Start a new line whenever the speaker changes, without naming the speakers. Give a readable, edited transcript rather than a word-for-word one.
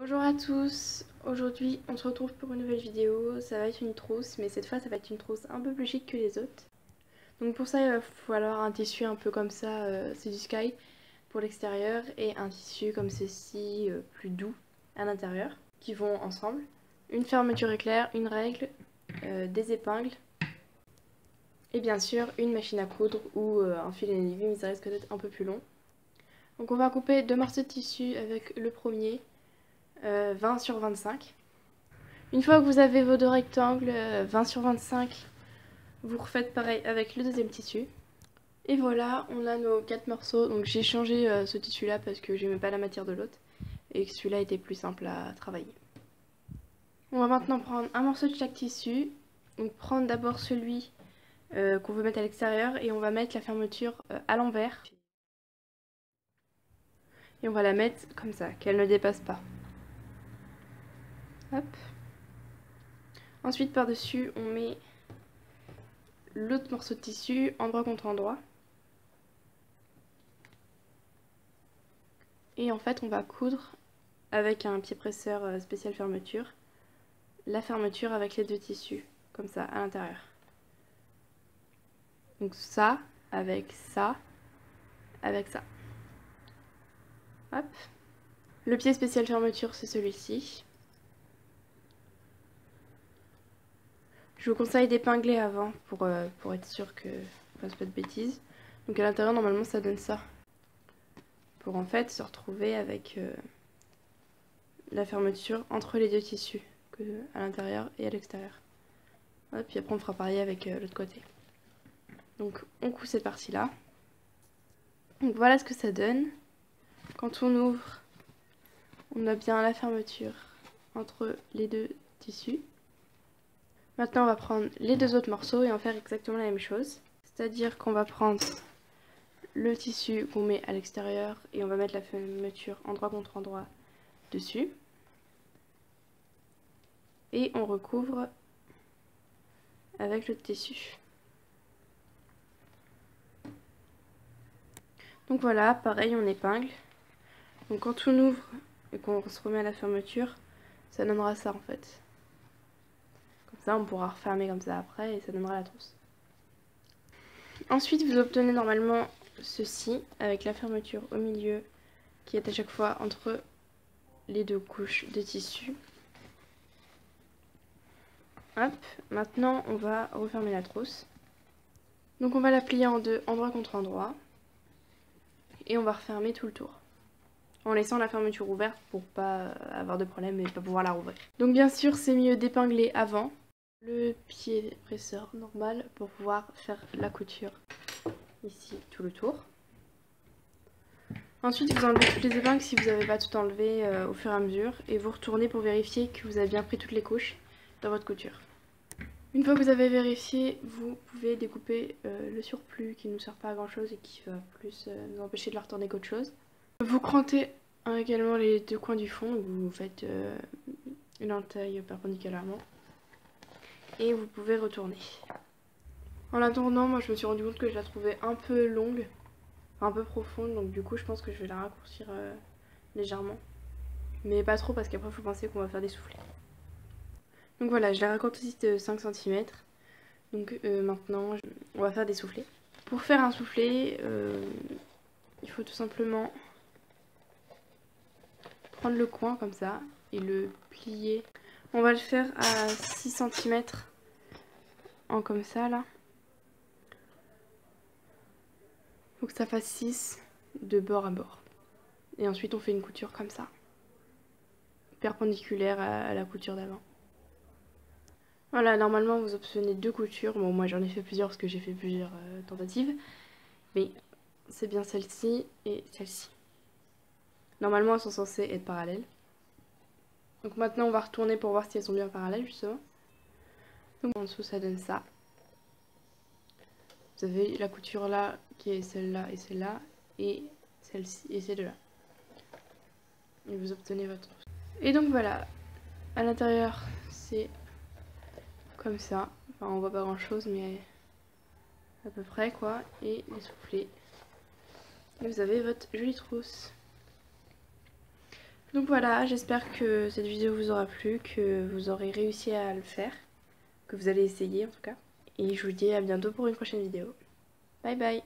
Bonjour à tous, aujourd'hui on se retrouve pour une nouvelle vidéo, ça va être une trousse, mais cette fois ça va être une trousse un peu plus chic que les autres. Donc pour ça il va falloir un tissu un peu comme ça, c'est du Sky pour l'extérieur, et un tissu comme ceci, plus doux à l'intérieur, qui vont ensemble. Une fermeture éclair, une règle, des épingles, et bien sûr une machine à coudre ou un fil à aiguille, mais ça risque d'être un peu plus long. Donc on va couper deux morceaux de tissu avec le premier. 20 sur 25. Une fois que vous avez vos deux rectangles 20 sur 25, vous refaites pareil avec le deuxième tissu. Et voilà, on a nos 4 morceaux. Donc j'ai changé ce tissu là parce que j'aimais pas la matière de l'autre et que celui-là était plus simple à travailler. On va maintenant prendre un morceau de chaque tissu. Donc prendre d'abord celui qu'on veut mettre à l'extérieur et on va mettre la fermeture à l'envers. Et on va la mettre comme ça, qu'elle ne dépasse pas. Hop. Ensuite par-dessus on met l'autre morceau de tissu endroit contre endroit. Et en fait on va coudre avec un pied presseur spécial fermeture la fermeture avec les deux tissus, comme ça à l'intérieur. Donc ça, avec ça, avec ça. Hop. Le pied spécial fermeture c'est celui-ci. Je vous conseille d'épingler avant pour être sûr que je fasse pas de bêtises. Donc à l'intérieur normalement ça donne ça. Pour en fait se retrouver avec la fermeture entre les deux tissus, à l'intérieur et à l'extérieur. Puis après on fera pareil avec l'autre côté. Donc on coud cette partie là. Donc voilà ce que ça donne. Quand on ouvre, on a bien la fermeture entre les deux tissus. Maintenant on va prendre les deux autres morceaux et en faire exactement la même chose. C'est-à-dire qu'on va prendre le tissu qu'on met à l'extérieur et on va mettre la fermeture endroit contre endroit dessus. Et on recouvre avec le tissu. Donc voilà, pareil on épingle. Donc quand on ouvre et qu'on se remet à la fermeture, ça donnera ça en fait. Comme ça on pourra refermer comme ça après et ça donnera la trousse. Ensuite vous obtenez normalement ceci avec la fermeture au milieu qui est à chaque fois entre les deux couches de tissu. Hop, maintenant on va refermer la trousse. Donc on va la plier en deux, endroit contre endroit. Et on va refermer tout le tour. En laissant la fermeture ouverte pour pas avoir de problème et pas pouvoir la rouvrir. Donc bien sûr c'est mieux d'épingler avant le pied presseur normal pour pouvoir faire la couture ici tout le tour. Ensuite vous enlevez toutes les épingles si vous n'avez pas tout enlevé au fur et à mesure et vous retournez pour vérifier que vous avez bien pris toutes les couches dans votre couture. Une fois que vous avez vérifié, vous pouvez découper le surplus qui ne nous sert pas à grand chose et qui va plus nous empêcher de la retourner qu'autre chose. Vous crantez également les deux coins du fond, vous faites une entaille perpendiculairement et vous pouvez retourner. En la tournant, moi je me suis rendu compte que je la trouvais un peu longue, un peu profonde, donc du coup je pense que je vais la raccourcir légèrement. Mais pas trop parce qu'après il faut penser qu'on va faire des soufflets. Donc voilà, je la raccourcis de 5 cm. Donc maintenant on va faire des soufflets. Pour faire un soufflet, il faut tout simplement prendre le coin comme ça et le plier. On va le faire à 6 cm en comme ça là. Faut que ça fasse 6 de bord à bord. Et ensuite on fait une couture comme ça, perpendiculaire à la couture d'avant. Voilà, normalement vous obtenez deux coutures. Bon, moi j'en ai fait plusieurs parce que j'ai fait plusieurs tentatives. Mais c'est bien celle-ci et celle-ci. Normalement elles sont censées être parallèles. Donc maintenant on va retourner pour voir si elles sont bien parallèles justement. Donc en dessous ça donne ça. Vous avez la couture là qui est celle-là et celle-ci et celle-là. Et vous obtenez votre... Et donc voilà, à l'intérieur c'est comme ça. Enfin on voit pas grand chose mais à peu près quoi. Et les soufflets. Et vous avez votre jolie trousse. Donc voilà, j'espère que cette vidéo vous aura plu, que vous aurez réussi à le faire, que vous allez essayer en tout cas. Et je vous dis à bientôt pour une prochaine vidéo. Bye bye!